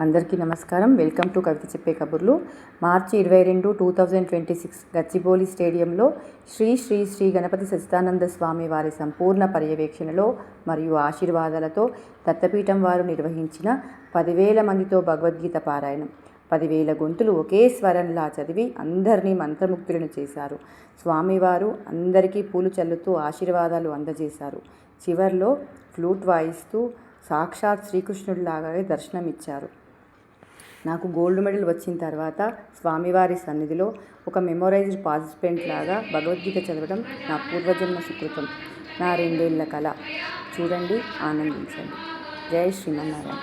అందరికీ నమస్కారం. Welcome to కవిత చెప్పే కబుర్లు. మార్చి 22, 2026 గచ్చిబౌలి స్టేడియంలో శ్రీ శ్రీ శ్రీ గణపతి సచ్చిదానంద స్వామి వారి సంపూర్ణ పర్యవేక్షణలో మరియు ఆశీర్వాదాలతో దత్తపీఠం వారు నిర్వహించిన 10,000 మందితో భగవద్గీత పారాయణం. 10,000 గొంతులు ఒకే స్వరంలా చదివి అందరినీ మంత్రముగ్ధులను చేశారు. స్వామివారు అందరికీ పూలు చల్లుతూ ఆశీర్వాదాలు అందజేశారు. చివర్లో ఫ్లూట్ వాయిస్తూ సాక్షాత్ శ్రీకృష్ణుడిలాగే దర్శనమిచ్చారు. నాకు గోల్డ్ మెడల్ వచ్చిన తర్వాత స్వామివారి సన్నిధిలో ఒక మెమొరైజ్డ్ పార్టిసిపెంట్ లాగా భగవద్గీత చదవడం నా పూర్వజన్మ సుకృతం. నా 2 ఏళ్ల కళ. చూడండి, ఆనందించండి. జై శ్రీమన్నారాయణ.